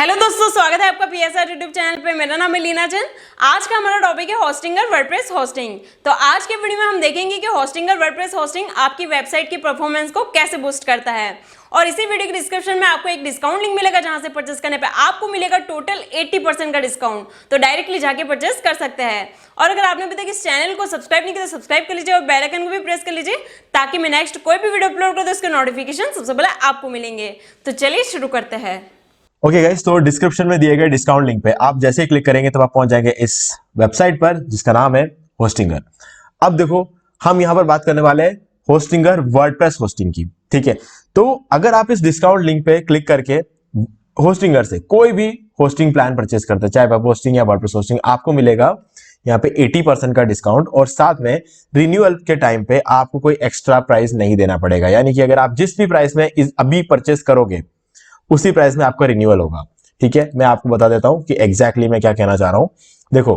Hello दोस्तों, स्वागत है आपका पीएसआर यूट्यूब चैनल पे। मेरा नाम है लीना जैन। आज का हमारा टॉपिक है होस्टिंगर वर्डप्रेस होस्टिंग। तो आज के वीडियो में हम देखेंगे कि होस्टिंगर वर्डप्रेस होस्टिंग आपकी वेबसाइट की परफॉर्मेंस को कैसे बूस्ट करता है। और इसी वीडियो के डिस्क्रिप्शन में आपको एक डिस्काउंट लिंक मिलेगा, जहां से परचेस करने पे आपको मिलेगा टोटल 80% का डिस्काउंट। तो डायरेक्टली जाके परचेस कर सकते हैं। और अगर आपने अभी तक इस चैनल को सब्सक्राइब नहीं किया तो सब्सक्राइब कर लीजिए और बेल आइकन को भी प्रेस कर लीजिए, ताकि मैं नेक्स्ट कोई भी वीडियो अपलोड करूं तो उसके नोटिफिकेशन सबसे पहले आपको मिलेंगे। तो चलिए शुरू करते हैं। ओके गाइस, तो डिस्क्रिप्शन में दिए गए डिस्काउंट लिंक पे आप जैसे ही क्लिक करेंगे तब आप पहुंच जाएंगे इस वेबसाइट पर जिसका नाम है होस्टिंगर। अब देखो, हम यहां पर बात करने वाले हैं होस्टिंगर वर्डप्रेस होस्टिंग की। ठीक है, तो अगर आप इस डिस्काउंट लिंक पे क्लिक करके होस्टिंगर से कोई भी होस्टिंग प्लान परचेस करते हैं, चाहे वेब होस्टिंग या वर्डप्रेस होस्टिंग, आपको मिलेगा यहाँ पे 80% का डिस्काउंट। और साथ में रिन्यूअल के टाइम पे आपको कोई एक्स्ट्रा प्राइस नहीं देना पड़ेगा। यानी कि अगर आप जिस भी प्राइस में अभी परचेस करोगे उसी प्राइस में आपका रिन्यूअल होगा। ठीक है, मैं आपको बता देता हूं कि एग्जैक्टली मैं क्या कहना चाह रहा हूं। देखो,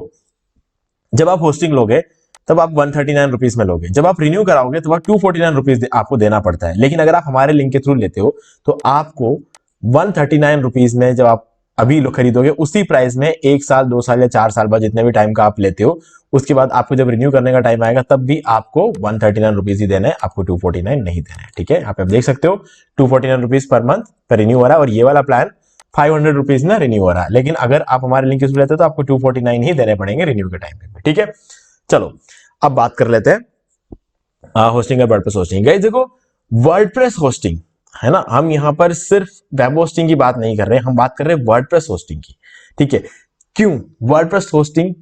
जब आप होस्टिंग लोगे तब आप 139 रुपीज में लोगे, जब आप रिन्यू कराओगे तो आप 249 रुपीज आपको देना पड़ता है। लेकिन अगर आप हमारे लिंक के थ्रू लेते हो तो आपको 139 रुपीज में जब आप अभी खरीदोगे उसी प्राइस में 1 साल 2 साल या 4 साल बाद जितने भी टाइम का आप लेते हो, उसके बाद आपको जब रिन्यू करने का टाइम आएगा तब भी आपको 139 रुपीज ही देना है, आपको 249 नहीं देना है। ठीक है, यहाँ पे आप देख सकते हो 249 रुपीज पर मंथ पर रिन्यू हो रहा है। और ये वाला प्लान 500 रुपीज में रिन्यू हो रहा है। लेकिन अगर आप हमारे लिंक के थ्रू लेते हो तो आपको 249 ही देने पड़ेंगे रिन्यू के टाइम पे। ठीक है, चलो अब बात कर लेते हैं होस्टिंग और वर्डप्रेस होस्टिंग। गाइस देखो, वर्डप्रेस होस्टिंग है ना, हम यहां पर सिर्फ वेब होस्टिंग की बात नहीं कर रहे हैं, हम बात कर रहे हैं वर्डप्रेस होस्टिंग की। ठीक है, क्यों वर्डप्रेस होस्टिंग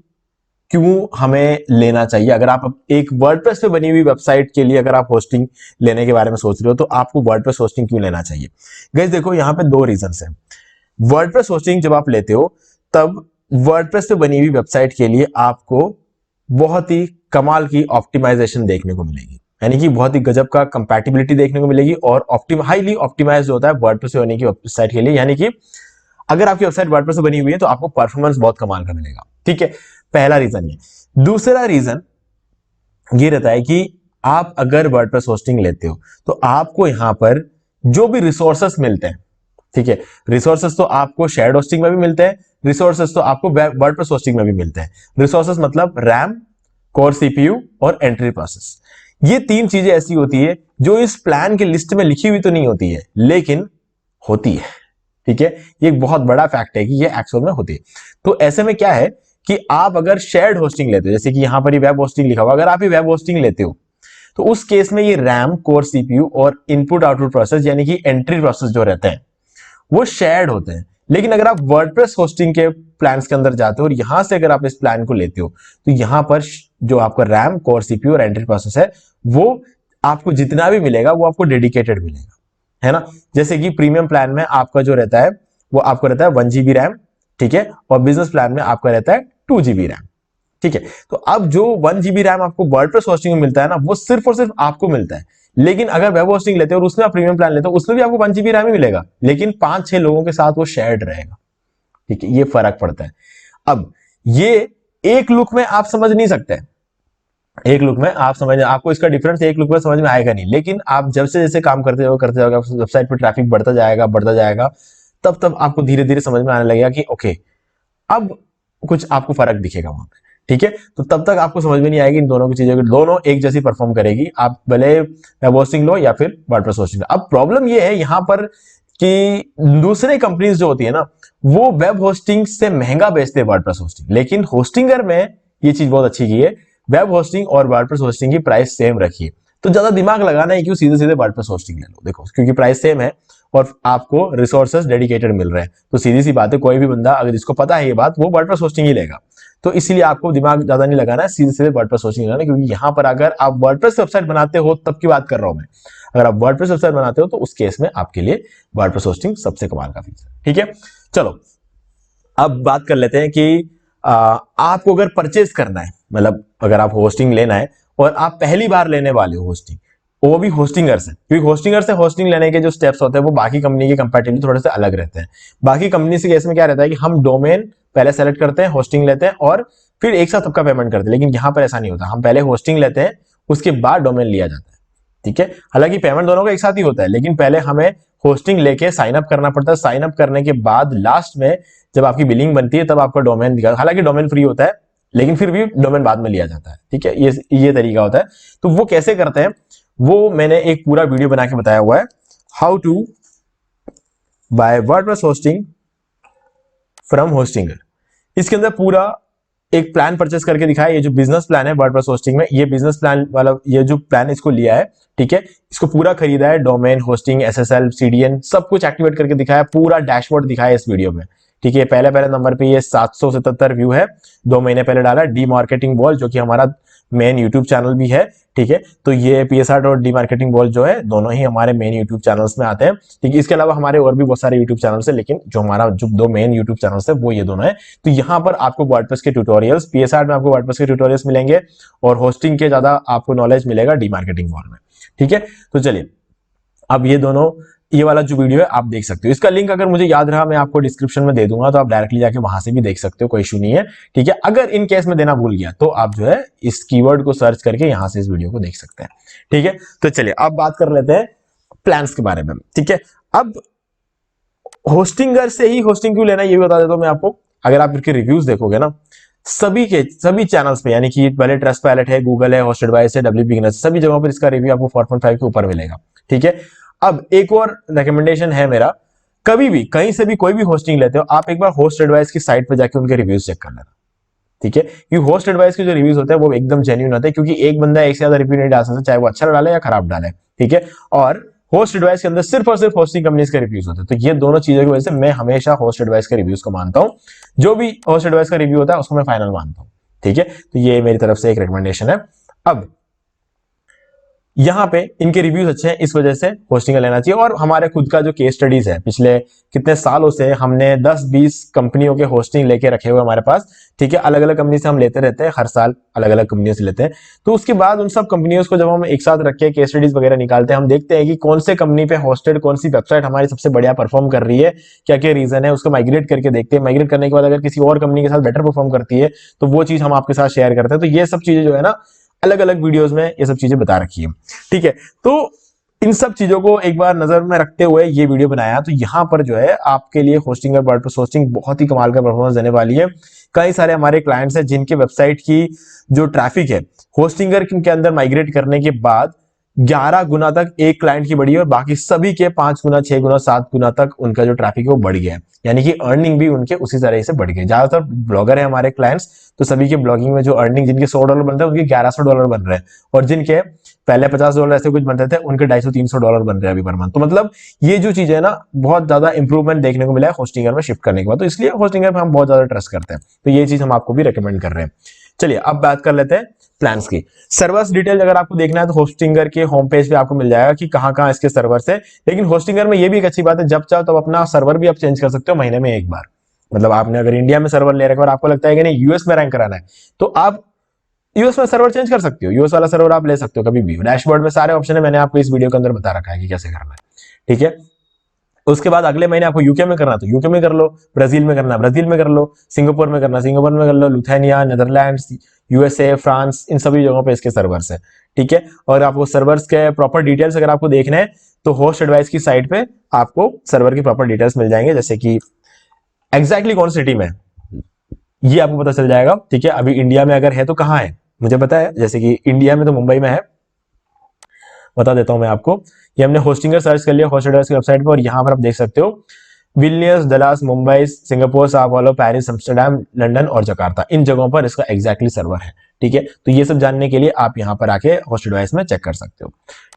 क्यों हमें लेना चाहिए? अगर आप एक वर्डप्रेस पे बनी हुई वेबसाइट के लिए अगर आप होस्टिंग लेने के बारे में सोच रहे हो तो आपको वर्डप्रेस होस्टिंग क्यों लेना चाहिए? गाइस देखो, यहां पे 2 रीजंस हैं। वर्डप्रेस होस्टिंग जब आप लेते हो तब वर्डप्रेस पे बनी हुई वेबसाइट के लिए आपको बहुत ही कमाल की ऑप्टिमाइजेशन देखने को मिलेगी, यानी कि बहुत ही गजब का कंपैटिबिलिटी देखने को मिलेगी। और हाईली ऑप्टिमाइज्ड होता है वर्डप्रेस से होने की वेबसाइट के लिए। यानी कि अगर आपकी वेबसाइट वर्डप्रेस से बनी हुई है तो आपको परफॉर्मेंस बहुत कमाल का मिलेगा। ठीक है, पहला रीजन ये। दूसरा रीजन ये रहता है कि आप अगर वर्डप्रेस होस्टिंग लेते हो तो आपको यहां पर जो भी रिसोर्सेस मिलते हैं, ठीक है, रिसोर्सेस तो आपको शेयर्ड होस्टिंग में भी मिलते हैं, रिसोर्सेस तो आपको वर्डप्रेस होस्टिंग में भी मिलते हैं। रिसोर्सेस मतलब रैम, कोर सीपीयू और एंट्री प्रोसेस। ये 3 चीजें ऐसी होती है जो इस प्लान के लिस्ट में लिखी हुई तो नहीं होती है, लेकिन होती है। ठीक है, ये एक बहुत बड़ा फैक्ट है कि ये एक्चुअल में होती है। तो ऐसे में क्या है कि आप अगर शेयर्ड होस्टिंग लेते हो, जैसे कि यहां पर ही वेब होस्टिंग लिखा हुआ, अगर आप ये वेब होस्टिंग लेते हो तो उस केस में ये रैम, कोर सीपीयू और इनपुट आउटपुट प्रोसेस यानी कि एंट्री प्रोसेस जो रहते हैं वो शेयर्ड होते हैं। लेकिन अगर आप वर्डप्रेस होस्टिंग के प्लान्स के अंदर जाते हो और यहां से अगर आप इस प्लान को लेते हो तो यहां पर जो आपका रैम, कोर सीपीयू और एंट्री प्रोसेस है वो आपको जितना भी मिलेगा वो आपको डेडिकेटेड मिलेगा, है ना। जैसे कि प्रीमियम प्लान में आपका जो रहता है वो आपको रहता है 1 GB रैम, ठीक है, और बिजनेस प्लान में आपका रहता है 2 GB रैम। ठीक है, तो अब जो 1 GB रैम आपको वर्डप्रेस होस्टिंग में मिलता है ना, वो सिर्फ और सिर्फ आपको मिलता है। लेकिन अगर वेब होस्टिंग लेते हो और उसमें आप प्रीमियम प्लान लेते हो उसमें भी आपको 1 GB रैम ही मिलेगा, लेकिन 5-6 लोगों के साथ वो शेयर्ड रहेगा। ठीक है, ये फर्क पड़ता है। अब ये एक लुक में आप समझ नहीं सकते, एक लुक में आप समझ, आपको इसका डिफरेंस एक लुक में समझ में आएगा नहीं। लेकिन आप जब से जैसे काम करते जाओगे वेबसाइट पर ट्रैफिक बढ़ता जाएगा, तब तब आपको धीरे धीरे समझ में आने लगेगा कि ओके, अब कुछ आपको फर्क दिखेगा वहां पे। ठीक है, तो तब तक आपको समझ में नहीं आएगी इन दोनों की चीजें, दोनों एक जैसी परफॉर्म करेगी, आप भले वेब होस्टिंग लो या फिर वर्डप्रेस होस्टिंग। अब प्रॉब्लम ये है यहां पर कि दूसरे कंपनीज जो होती है ना, वो वेब होस्टिंग से महंगा बेचते हैं वर्डप्रेस होस्टिंग। लेकिन होस्टिंगर में ये चीज बहुत अच्छी की है, वेब होस्टिंग और वर्डप्रेस होस्टिंग की प्राइस सेम रखी है। तो ज्यादा दिमाग लगाना है क्यों, सीधे सीधे वर्डप्रेस होस्टिंग ले लो। देखो, क्योंकि प्राइस सेम है और आपको रिसोर्सेज डेडिकेटेड मिल रहे हैं, तो सीधी सी बात है, कोई भी बंदा अगर जिसको पता है ये बात वो वर्डप्रेस होस्टिंग ही लेगा। तो इसीलिए आपको दिमाग ज्यादा नहीं लगाना है, सीधे सीधे वर्डप्रेस होस्टिंग लेना है। क्योंकि यहां पर अगर आप वर्डप्रेस वेबसाइट बनाते हो तब की बात कर रहा हूं मैं, अगर आप वर्डप्रेस वेबसाइट बनाते हो तो उस केस में आपके लिए वर्डप्रेस होस्टिंग सबसे कमाल का फीचर है। ठीक है, चलो अब बात कर लेते हैं कि आपको अगर परचेज करना है, मतलब अगर आप होस्टिंग लेना है और आप पहली बार लेने वाले हो होस्टिंग, वो भी होस्टिंगर से, क्योंकि होस्टिंगर से होस्टिंग लेने के जो स्टेप्स होते हैं वो बाकी कंपनी के कंपैरेटिवली थोड़े से अलग रहते हैं। बाकी कंपनी से केस में क्या रहता है कि हम डोमेन पहले सेलेक्ट करते हैं, होस्टिंग लेते हैं और फिर एक साथ सबका पेमेंट करते हैं। लेकिन यहां पर ऐसा नहीं होता, हम पहले होस्टिंग लेते हैं उसके बाद डोमेन लिया जाता है। ठीक है, हालांकि पेमेंट दोनों का एक साथ ही होता है, लेकिन पहले हमें होस्टिंग लेके साइन अप करना पड़ता है। साइन अप करने के बाद लास्ट में जब आपकी बिलिंग बनती है तब आपका डोमेन दिखा, हालांकि डोमेन फ्री होता है लेकिन फिर भी डोमेन बाद में लिया जाता है। ठीक है, ये तरीका होता है। तो वो कैसे करते हैं वो मैंने एक पूरा वीडियो बना के बताया हुआ है, how to buy WordPress hosting from Hostinger. इसके अंदर पूरा एक प्लान परचेस करके दिखाया। ये जो बिजनेस प्लान है वर्डप्रेस होस्टिंग में, ये बिजनेस प्लान वाला ये जो प्लान इसको लिया है, ठीक है, इसको पूरा खरीदा है। डोमेन, होस्टिंग, एसएसएल, सीडीएन सब कुछ एक्टिवेट करके दिखाया, पूरा डैशबोर्ड दिखाया इस वीडियो में। ठीक है, पहले नंबर पे ये 777 व्यू है, 2 महीने पहले डाला। डी मार्केटिंग वॉल जो कि हमारा मेन यूट्यूब चैनल भी है। ठीक है, तो ये पीएसआर और डी मार्केटिंग वॉल जो है दोनों ही हमारे मेन यूट्यूब चैनल्स में आते हैं। ठीक है, इसके अलावा हमारे और भी बहुत सारे यूट्यूब चैनल्स है, लेकिन जो हमारा जो 2 मेन यूट्यूब चैनल्स है वो ये दोनों है। तो यहाँ पर आपको वर्डप्रेस के ट्यूटोरियल्स, पीएसआर में आपको वर्डप्रेस के ट्यूटोरियल्स मिलेंगे और होस्टिंग के ज्यादा आपको नॉलेज मिलेगा डी मार्केटिंग वॉल में। ठीक है, तो चलिए अब ये वाला जो वीडियो है आप देख सकते हो। इसका लिंक अगर मुझे याद रहा मैं आपको डिस्क्रिप्शन में दे दूंगा, तो आप डायरेक्टली जाके वहां से भी देख सकते हो, कोई इशू नहीं है। ठीक है, अगर इन केस में देना भूल गया तो आप जो है इस कीवर्ड को सर्च करके यहां से इस वीडियो को देख सकते हैं। ठीक है, तो चलिए अब बात कर लेते हैं प्लान्स के बारे में। ठीक है, अब होस्टिंगर से ही होस्टिंग क्यों लेना ये भी बता देता हूं मैं आपको। अगर आप इनके रिव्यूज देखोगे ना, सभी चैनल्स पे, यानी कि पहले ट्रस्ट पायलट है, गूगल है, होस्टेडवाइज है, डब्ल्यू बिगिनर्स, सभी जगहों पर इसका रिव्यू आपको 4.5 के ऊपर मिलेगा। ठीक है, अब एक और रिकमेंडेशन है मेरा, कभी भी कहीं से भी कोई भी होस्टिंग लेते हो आप एक बार होस्ट एडवाइस की साइट पे जाके उनके रिव्यूज चेक कर लेना। ठीक है, क्योंकि होस्ट एडवाइस के जो रिव्यूज होते हैं वो एकदम जेन्युइन होते हैं, क्योंकि एक बंदा एक से ज्यादा रिव्यू नहीं डाल सकता, चाहे वो अच्छा डाले या खराब डाले। ठीक है, और होस्ट एडवाइस के अंदर सिर्फ और सिर्फ होस्टिंग कंपनीज के रिव्यूज होते हैं। तो ये दोनों चीजों की वजह से मैं हमेशा होस्ट एडवाइस के रिव्यूज को मानता हूं। जो भी होस्ट एडवाइस का रिव्यू होता है उसको मैं फाइनल मानता हूं। ठीक है, तो ये मेरी तरफ से एक रिकमेंडेशन है। अब यहां पे इनके रिव्यूज अच्छे हैं, इस वजह से होस्टिंग लेना चाहिए। और हमारे खुद का जो केस स्टडीज है, पिछले कितने सालों से हमने 10-20 कंपनियों के होस्टिंग लेके रखे हुए हमारे पास। ठीक है, अलग अलग कंपनी से हम लेते रहते हैं, हर साल अलग अलग कंपनियों से लेते हैं। तो उसके बाद उन सब कंपनियों को जब हम एक साथ रख के केस स्टडीज वगैरह निकालते हैं, हम देखते हैं कि कौन से कंपनी पे होस्टेड, कौन सी वेबसाइट हमारी सबसे बढ़िया परफॉर्म कर रही है, क्या क्या रीजन है, उसको माइग्रेट करके देखते हैं। माइग्रेट करने के बाद अगर किसी और कंपनी के साथ बेटर परफॉर्म करती है तो वो चीज हम आपके साथ शेयर करते हैं। तो ये सब चीजें जो है ना, अलग अलग वीडियोस में ये सब चीजें बता रखी है। ठीक है, तो इन सब चीजों को एक बार नजर में रखते हुए ये वीडियो बनाया। तो यहां पर जो है आपके लिए होस्टिंग और वर्डप्रेस होस्टिंग बहुत ही कमाल का परफॉर्मेंस देने वाली है। कई सारे हमारे क्लाइंट्स हैं जिनके वेबसाइट की जो ट्रैफिक है होस्टिंगर के अंदर माइग्रेट करने के बाद 11 गुना तक एक क्लाइंट की बढ़ी है, और बाकी सभी के 5 गुना, 6 गुना, 7 गुना तक उनका जो ट्रैफिक है वो बढ़ गया है। यानी कि अर्निंग भी उनके उसी तरह से बढ़ गई। ज्यादातर ब्लॉगर है हमारे क्लाइंट्स, तो सभी के ब्लॉगिंग में जो अर्निंग, जिनके $100 बन रहे हैं उनके $1100 बन रहे हैं, और जिनके पहले $50 ऐसे कुछ बनते थे उनके $250-300 बन रहे हैं अभी पर मंथ। तो मतलब ये जो चीज है ना, बहुत ज्यादा इंप्रूवमेंट देखने को मिला है होस्टिंगर में शिफ्ट करने के बाद। तो इसलिए होस्टिंगर पे हम बहुत ज्यादा ट्रस्ट करते हैं। तो ये चीज हम आपको भी रिकमेंड कर रहे हैं। चलिए अब बात कर लेते हैं प्लान्स की। सर्वर्स डिटेल अगर आपको देखना है तो होस्टिंगर के होम पेज पे आपको मिल जाएगा कि कहां इसके सर्वर्स है। लेकिन होस्टिंगर में ये भी एक अच्छी बात है, जब चाहो तब अपना सर्वर भी आप चेंज कर सकते हो महीने में एक बार। मतलब आपने अगर इंडिया में सर्वर ले रखा और आपको लगता है कि नहीं यूएस में रैंक कराना है, तो आप यूएस में सर्वर चेंज कर सकते हो। यूएस वाला सर्वर आप ले सकते हो कभी भी। डैशबोर्ड में सारे ऑप्शन है, मैंने आपको इस वीडियो के अंदर बता रखा है कि कैसे करना है। ठीक है, उसके बाद अगले महीने आपको यूके में करना तो यूके में कर लो, ब्राजील में करना ब्राजील में कर लो, सिंगापुर में करना सिंगापुर में कर लो, लुथेनिया, नेदरलैंड्स, यूएसए, फ्रांस, इन सभी जगहों पे इसके सर्वर्स है। ठीक है, और आपको सर्वर्स के प्रॉपर डिटेल्स अगर आपको देखने हैं तो होस्ट एडवाइस की साइट पे आपको सर्वर की प्रॉपर डिटेल्स मिल जाएंगे, जैसे कि एग्जैक्टली कौन सिटी में ये आपको पता चल जाएगा। ठीक है, अभी इंडिया में अगर है तो कहां है मुझे पता है, जैसे कि इंडिया में तो मुंबई में है, बता देता हूं मैं आपको। ये हमने होस्टिंगर सर्च कर लिया होस्ट एडवाइस की वेबसाइट पर, और यहां पर आप देख सकते हो Vilnius, Dallas, Mumbai, Singapore, sao Paulo, Paris, Amsterdam, London और जकार्ता, इन जगहों पर इसका एग्जैक्टली सर्वर है। ठीक है, तो ये सब जानने के लिए आप यहां पर आके होस्ट एडवाइस में चेक कर सकते हो।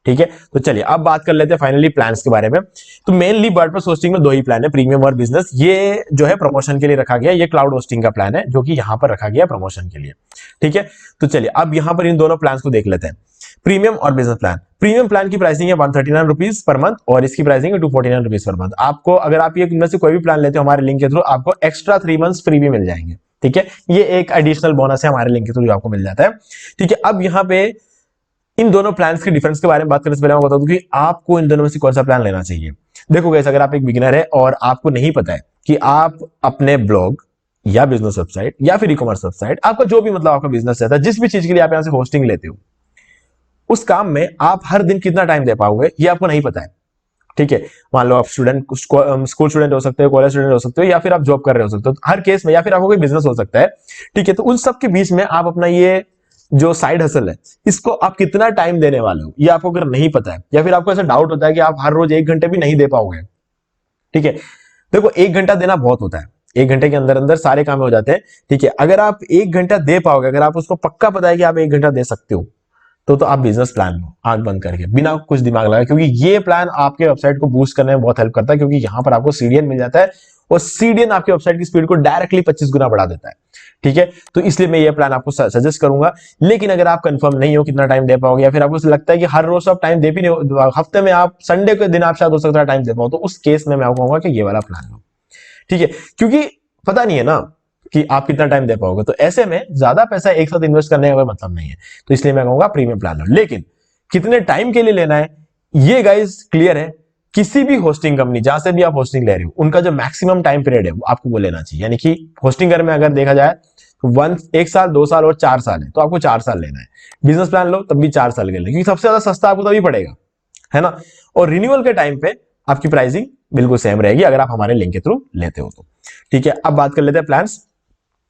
ठीक है, तो चलिए अब बात कर लेते हैं फाइनली प्लान्स के बारे में। तो मेनली वर्डप्रेस होस्टिंग में 2 ही प्लान है, प्रीमियम और बिजनेस। ये जो है प्रमोशन के लिए रखा गया, ये क्लाउड होस्टिंग का प्लान है जो कि यहां पर रखा गया प्रमोशन के लिए। ठीक है, तो चलिए अब यहां पर इन दोनों प्लान्स को देख लेते हैं, प्रीमियम और बिजनेस प्लान। प्रीमियम प्लान की प्राइसिंग है 139 रुपीज पर मंथ, और इसकी प्राइसिंग है 249 रुपीज पर मंथ। आपको अगर आप ये इनमें से कोई भी प्लान लेते हो हमारे लिंक के थ्रू, आपको एक्स्ट्रा 3 मंथ्स फ्री भी मिल जाएंगे। ठीक है, ये एक एडिशनल बोनस है हमारे लिंक के थ्रू आपको मिल जाता है। ठीक है, अब यहाँ पे इन दोनों प्लान्स के डिफरेंस के बारे में बात करने से पहले मैं बता दूं कि आपको इन दोनों में से कौन सा प्लान लेना चाहिए। देखो गाइस, अगर आप एक बिगिनर है और आपको नहीं पता है कि आप अपने ब्लॉग या बिजनेस वेबसाइट या फिर ई-कॉमर्स वेबसाइट, आपका जो भी मतलब आपका बिजनेस रहता है, जिस भी चीज के लिए आप यहां से होस्टिंग लेते हो, उस काम में आप हर दिन कितना टाइम दे पाओगे ये आपको नहीं पता है। ठीक है, मान लो आप स्टूडेंट, स्कूल स्टूडेंट हो सकते हो, कॉलेज स्टूडेंट हो सकते हो, या फिर आप जॉब कर रहे हो सकते हो, हर केस में, या फिर आपको कोई बिजनेस हो सकता है। ठीक है, तो उन सब के बीच में आप अपना ये जो साइड हसल है, इसको आप कितना टाइम देने वाले हो, ये आपको अगर नहीं पता है, या फिर आपको ऐसा डाउट होता है कि आप हर रोज 1 घंटे भी नहीं दे पाओगे। ठीक है, देखो 1 घंटा देना बहुत होता है, 1 घंटे के अंदर अंदर सारे काम हो जाते हैं। ठीक है, अगर आप 1 घंटा दे पाओगे, अगर आप उसको पक्का पता है कि आप 1 घंटा दे सकते हो, तो आप बिजनेस प्लान लो आंख बंद करके, बिना कुछ दिमाग लगाए, क्योंकि ये प्लान आपके वेबसाइट को बूस्ट करने में बहुत हेल्प करता है, क्योंकि यहां पर आपको सीडीएन मिल जाता है, और सीडीएन आपके वेबसाइट की स्पीड को डायरेक्टली 25 गुना बढ़ा देता है। ठीक है, तो इसलिए मैं ये प्लान आपको सजेस्ट करूंगा। लेकिन अगर आप कंफर्म नहीं हो कितना टाइम दे पाओगे, या फिर आपको लगता है कि हर रोज आप टाइम दे भी नहीं, हफ्ते में आप संडे के दिन आप शायद हो सकता है टाइम दे पाओ, तो उस केस में मैं आपको कहूंगा कि ये वाला प्लान लो। ठीक है, क्योंकि पता नहीं है ना कि आप कितना टाइम दे पाओगे, तो ऐसे में ज्यादा पैसा एक साथ इन्वेस्ट करने का कोई मतलब नहीं है, तो इसलिए मैं कहूंगा प्रीमियम प्लान लो। लेकिन कितने टाइम के लिए लेना है, ये गाइस क्लियर है। किसी भी होस्टिंग कंपनी, जहां से भी आप होस्टिंग ले रहे हो, उनका जो मैक्सिमम टाइम पीरियड है वो आपको वो लेना चाहिए। यानी कि होस्टिंगर में अगर देखा जाए तो 1 साल, 2 साल और 4 साल है, तो आपको 4 साल लेना है। बिजनेस प्लान लो तब भी 4 साल के लिए, क्योंकि सबसे ज्यादा सस्ता आपको तभी पड़ेगा, है ना। और रिन्यूअल के टाइम पे आपकी प्राइसिंग बिल्कुल सेम रहेगी अगर आप हमारे लिंक के थ्रू लेते हो तो। ठीक है, अब बात कर लेते हैं प्लान्स।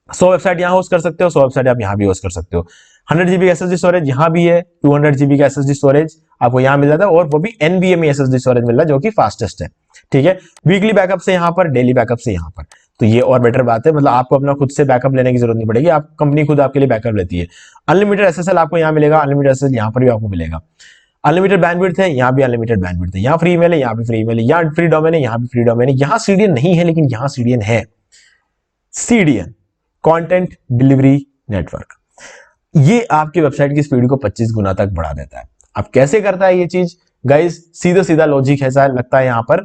100 वेबसाइट यहां होस्ट कर सकते हो, 100 वेबसाइट आप यहां भी होस्ट कर सकते हो। 100 GB एसएसडी स्टोरेज यहां भी है, 200 GB का एसएसडी स्टोरेज आपको यहां मिल जाता है, और वो भी NVMe एसएसडी स्टोरेज मिल रहा है जो कि फास्टेस्ट है। ठीक है, वीकली बैकअप से यहां पर, डेली बैकअप से यहां पर, तो ये और बेटर बात है, मतलब आपको अपना खुद से बैकअप लेने की जरूरत नहीं पड़ेगी, आप कंपनी खुद आपके लिए बैकअप लेती है। अनलिमिटेड एसएसएल आपको यहां मिलेगा, अनलिमिटेड एसएसएल यहां पर भी आपको मिलेगा। अनलिमिटेड बैंडविड्थ है, यहाँ भी अनलिमिटेड बैंडविड्थ है, यहाँ फ्री ईमेल है, यहाँ भी फ्री ईमेल है, यहाँ फ्री डोमेन है, यहाँ भी फ्री डोमेन है। यहाँ सीडीएन नहीं है, लेकिन यहाँ सीडीएन है। सीडीएन, कंटेंट डिलीवरी नेटवर्क, ये आपकी वेबसाइट की स्पीड को 25 गुना तक बढ़ा देता है। अब कैसे करता है ये चीज गाइस, सीधा सीधा लॉजिक ऐसा लगता है यहां पर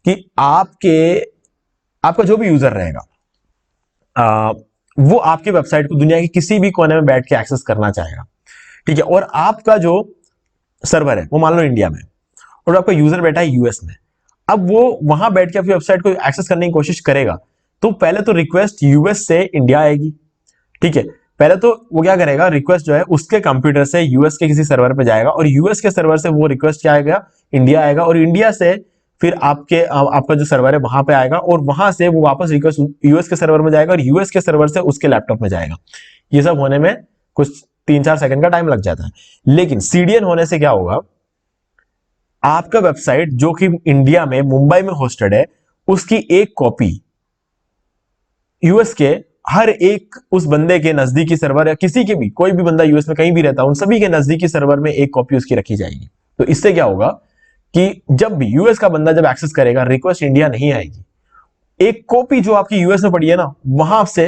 कि आपका जो भी यूजर रहेगा, वो आपके वेबसाइट को दुनिया के किसी भी कोने में बैठ के एक्सेस करना चाहेगा। ठीक है, और आपका जो सर्वर है वो मान लो इंडिया में, और आपका यूजर बैठा है यूएस में। अब वो वहां बैठ के आपकी वेबसाइट को एक्सेस करने की कोशिश करेगा, तो पहले तो रिक्वेस्ट यूएस से इंडिया आएगी। ठीक है, पहले तो वो क्या करेगा, रिक्वेस्ट जो है उसके कंप्यूटर से यूएस के किसी सर्वर पे जाएगा, और यूएस के सर्वर से वो रिक्वेस्ट क्या आएगा, इंडिया आएगा, और इंडिया से फिर आपका जो सर्वर है वहां पे आएगा, और वहां से वो वापस रिक्वेस्ट यूएस के सर्वर में जाएगा, और यूएस के सर्वर से उसके लैपटॉप में जाएगा। ये सब होने में कुछ 3-4 सेकंड का टाइम लग जाता है। लेकिन सीडीएन होने से क्या होगा, आपका वेबसाइट जो कि इंडिया में मुंबई में होस्टेड है, उसकी एक कॉपी यूएस के हर एक उस बंदे के नजदीकी सर्वर, या किसी के भी, कोई भी बंदा यूएस में कहीं भी रहता है, उन सभी के नजदीकी सर्वर में एक कॉपी उसकी रखी जाएगी। तो इससे क्या होगा कि जब भी यूएस का बंदा जब एक्सेस करेगा, रिक्वेस्ट इंडिया नहीं आएगी, एक कॉपी जो आपकी यूएस में पड़ी है ना, वहां से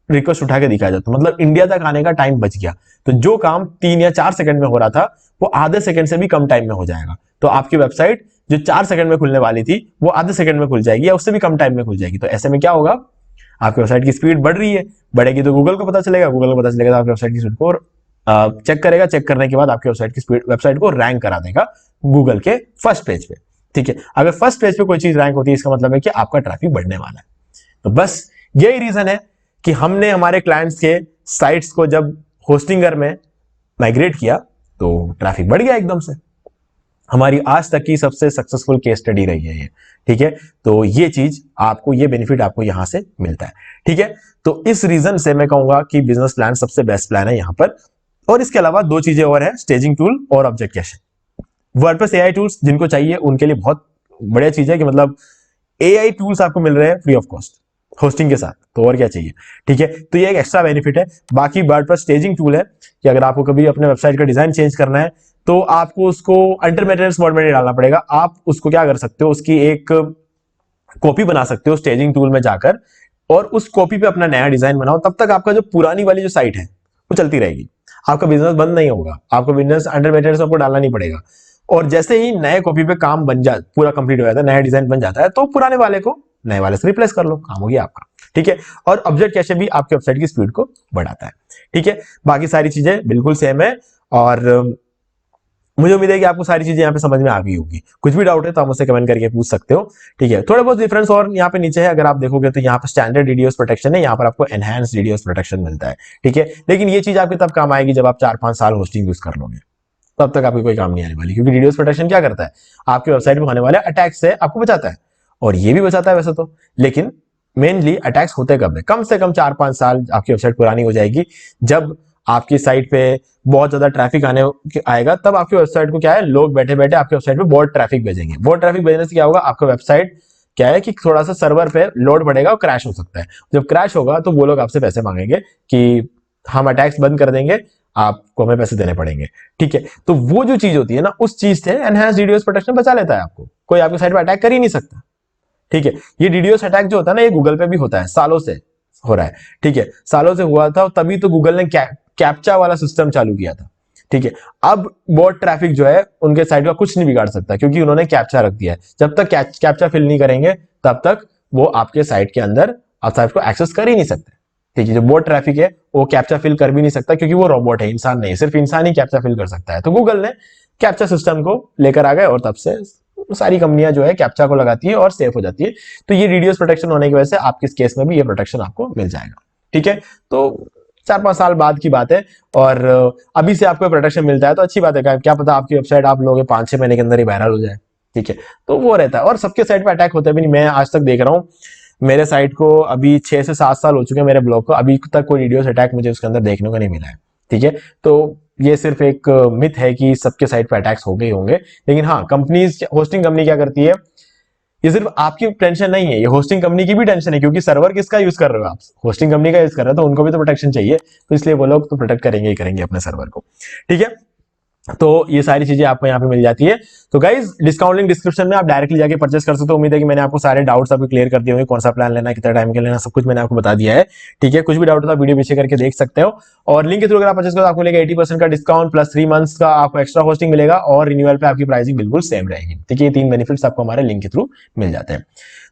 रिक्वेस्ट उठा के दिखाया जाता है, मतलब इंडिया तक आने का टाइम बच गया। तो जो काम 3 या 4 सेकंड में हो रहा था, वो आधे सेकंड से भी कम टाइम में हो जाएगा। तो आपकी वेबसाइट जो 4 सेकंड में खुलने वाली थी, वो आधे सेकंड में खुल जाएगी, या उससे भी कम टाइम में खुल जाएगी। तो ऐसे में क्या होगा, आपकी वेबसाइट की स्पीड बढ़ रही है, बढ़ेगी तो गूगल को पता चलेगा, गूगल को पता चलेगा तो आपकी वेबसाइट की स्पीड को चेक करेगा, चेक करने के बाद आपकी वेबसाइट की स्पीड, वेबसाइट को रैंक करा देगा गूगल के फर्स्ट पेज पे। ठीक है, अगर फर्स्ट पेज पे कोई चीज रैंक होती है, इसका मतलब है कि आपका ट्रैफिक बढ़ने वाला है। तो बस यही रीजन है कि हमने हमारे क्लाइंट्स के साइट्स को जब होस्टिंगर में माइग्रेट किया, तो ट्रैफिक बढ़ गया एकदम से। हमारी आज तक की सबसे सक्सेसफुल केस स्टडी रही है ये। ठीक है, तो ये चीज आपको, ये बेनिफिट आपको यहां से मिलता है। ठीक है, तो इस रीजन से मैं कहूंगा कि बिजनेस प्लान सबसे बेस्ट प्लान है यहां पर। और इसके अलावा 2 चीजें और है, स्टेजिंग टूल और ऑब्जेक्ट कैशन। वर्डप्रेस एआई टूल्स जिनको चाहिए उनके लिए बहुत बढ़िया चीज है कि मतलब एआई टूल्स आपको मिल रहे हैं फ्री ऑफ कॉस्ट होस्टिंग के साथ, तो और क्या चाहिए। ठीक है, तो ये एक एक्स्ट्रा बेनिफिट है। बाकी वर्डप्रेस स्टेजिंग टूल है कि अगर आपको कभी अपने वेबसाइट का डिजाइन चेंज करना है, तो आपको उसको अंडर मेंटेनेंस मोड में नहीं डालना पड़ेगा। आप उसको क्या कर सकते हो, उसकी एक कॉपी बना सकते हो स्टेजिंग टूल में जाकर, और उस कॉपी पे अपना नया डिजाइन बनाओ। तब तक आपका जो पुरानी वाली जो साइट है वो चलती रहेगी, आपका बिजनेस बंद नहीं होगा, आपको बिजनेस अंडर मेंटेनेंस आपको डालना नहीं पड़ेगा। और जैसे ही नए कॉपी पे काम बन जाए, पूरा कंप्लीट हो जाता है, नया डिजाइन बन जाता है, तो पुराने वाले को नए वाले से रिप्लेस कर लो, काम हो गया आपका। ठीक है, और ऑब्जेक्ट कैशे भी आपके वेबसाइट की स्पीड को बढ़ाता है। ठीक है, बाकी सारी चीजें बिल्कुल सेम है, और मुझे उम्मीद है कि आपको सारी चीजें यहाँ पे समझ में आ गई होगी। कुछ भी डाउट है तो आप मुझसे कमेंट करके पूछ सकते हो। ठीक है, थोड़ा बहुत डिफरेंस और यहाँ पे नीचे है, अगर आप देखोगे तो यहाँ पे स्टैंडर्ड डीडीओस प्रोटेक्शन है, यहाँ पर आपको एनहांस डीडीओस प्रोटेक्शन मिलता है। ठीक है, लेकिन ये चीज आपके तब काम आएगी जब आप 4-5 साल होस्टिंग यूज कर लोगे, तब तक आपकी कोई काम नहीं आने वाली, क्योंकि डीडोस प्रोटेक्शन क्या करता है, आपकी वेबसाइट में होने वाले अटैक से आपको बचाता है, और ये भी बचाता है वैसे तो, लेकिन मेनली अटैक्स होते कब है, कम से कम 4-5 साल आपकी वेबसाइट पुरानी हो जाएगी, जब आपकी साइट पे बहुत ज्यादा ट्रैफिक आएगा, तब आपकी वेबसाइट को क्या है, लोग बैठे बैठे आपकी वेबसाइट पे बहुत ट्रैफिक भेजेंगे। बहुत ट्रैफिक भेजने से क्या होगा, आपका वेबसाइट क्या है कि थोड़ा सा सर्वर पे लोड बढ़ेगा और क्रैश हो सकता है। जब क्रैश होगा तो वो लोग आपसे पैसे मांगेंगे कि हम अटैक्स बंद कर देंगे, आपको हमें पैसे देने पड़ेंगे, ठीक है। तो वो जो चीज होती है ना, उस चीज से एनहांस डीडोस प्रोटेक्शन बचा लेता है आपको, कोई आपकी साइट पे अटैक कर ही नहीं सकता, ठीक है। ये डीडोस अटैक जो होता है ना, ये गूगल पे भी होता है, सालों से हो रहा है, ठीक है, सालों से हुआ था, तभी तो गूगल ने कैप्चा वाला सिस्टम चालू किया था, ठीक है। अब बहुत ट्रैफिक जो है उनके साइट का कुछ नहीं बिगाड़ सकता, क्योंकि उन्होंने कैप्चा रख दिया है। जब तक कैप्चा फिल नहीं करेंगे तब तक वो आपके साइट के अंदर आप साइट को एक्सेस कर ही नहीं सकते, ठीक है। जो बहुत ट्रैफिक है वो कैप्चा फिल कर भी नहीं सकता, क्योंकि वो रोबोट है, इंसान नहीं, सिर्फ इंसान ही कैप्चा फिल कर सकता है। तो गूगल ने कैप्चा सिस्टम को लेकर आ गए, और तब से सारी कंपनियां जो है कैप्चा को लगाती है और सेफ हो जाती है। तो ये डीडोस प्रोटेक्शन होने की वजह से आपके इस केस में भी ये प्रोटेक्शन आपको मिल जाएगा, ठीक है। तो 4-5 साल बाद की बात है, और अभी से आपको प्रोटेक्शन मिलता है तो अच्छी बात है, क्या पता आपकी वेबसाइट आप लोग 5-6 महीने के अंदर ही वायरल हो जाए, ठीक है। तो वो रहता है, और सबके साइट पे अटैक होते भी नहीं। मैं आज तक देख रहा हूँ, मेरे साइट को अभी 6 से 7 साल हो चुके हैं, मेरे ब्लॉग को, अभी तक कोई डीडोस अटैक मुझे उसके अंदर देखने को नहीं मिला है, ठीक है। तो ये सिर्फ एक मिथ है कि सबके साइट पे अटैक्स हो गए होंगे, लेकिन हाँ, कंपनीज, होस्टिंग कंपनी क्या करती है, ये सिर्फ आपकी टेंशन नहीं है, ये होस्टिंग कंपनी की भी टेंशन है, क्योंकि सर्वर किसका यूज कर रहे हो आप, होस्टिंग कंपनी का यूज कर रहे हो, तो उनको भी तो प्रोटेक्शन चाहिए, तो इसलिए वो लोग तो प्रोटेक्ट करेंगे ही करेंगे अपने सर्वर को, ठीक है। तो ये सारी चीजें आपको यहाँ पे मिल जाती है। तो गाइज, डिस्काउंट लिंक डिस्क्रिप्शन में आप डायरेक्टली जाके परचेस कर सकते हो। उम्मीद है कि मैंने आपको सारे डाउट्स अभी क्लियर कर दिए होंगे, कौन सा प्लान लेना है, कितना टाइम के लेना, सब कुछ मैंने आपको बता दिया है, ठीक है। कुछ भी डाउट होता है वीडियो पीछे करके देख सकते हो, और लिंक के थ्रू अगर आप परचेस करो आपको मिलेगा 80% का डिस्काउंट प्लस 3 मंथ्स का आपको एक्स्ट्रा होस्टिंग मिलेगा, और रिन्यूअल पे आपकी प्राइसिंग बिल्कुल सेम रहेगी, ठीक है। ये 3 बेनिफिट्स आपको हमारे लिंक के थ्रू मिल जाते हैं।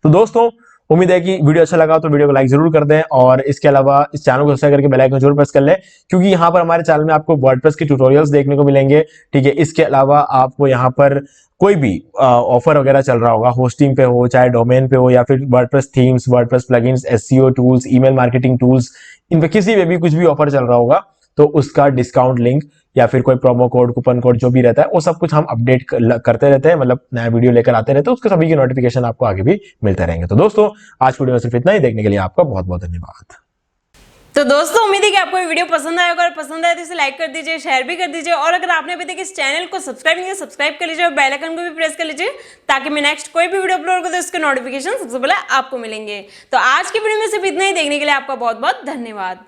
तो दोस्तों, उम्मीद है कि वीडियो अच्छा लगा तो वीडियो को लाइक जरूर कर दें, और इसके अलावा इस चैनल को सब्सक्राइब करके बेल आइकन जरूर प्रेस कर लें, क्योंकि यहाँ पर हमारे चैनल में आपको वर्डप्रेस के ट्यूटोरियल्स देखने को मिलेंगे, ठीक है। इसके अलावा आपको यहाँ पर कोई भी ऑफर वगैरह चल रहा होगा, होस्टिंग पे हो, चाहे डोमेन पे हो, या फिर WordPress themes, WordPress plugins, SEO tools, email marketing tools, इन पे किसी पे भी कुछ भी ऑफर चल रहा होगा, तो उसका डिस्काउंट लिंक या फिर कोई प्रोमो कोड, कूपन कोड जो भी रहता है, वो सब कुछ हम अपडेट करते रहते हैं, मतलब नया वीडियो लेकर आते रहते हैं, उसके सभी की नोटिफिकेशन आपको आगे भी मिलते रहेंगे। तो दोस्तों, आज वीडियो में सिर्फ इतना ही, देखने के लिए आपका बहुत बहुत धन्यवाद। तो दोस्तों, उम्मीद है कि आपको ये वीडियो पसंद आया होगा, और पसंद आया तो इसे लाइक कर दीजिए, शेयर भी कर दीजिए, और अगर आपने अभी तक इस चैनल को सब्सक्राइब नहीं किया, सब्सक्राइब कर लीजिए, और बेल आइकन को भी प्रेस कर लीजिए, ताकि मैं नेक्स्ट कोई भी वीडियो अपलोड करूं तो उसके नोटिफिकेशन सबसे पहले आपको मिलेंगे। तो आज की वीडियो में सिर्फ इतना ही, देखने के लिए आपका बहुत बहुत धन्यवाद।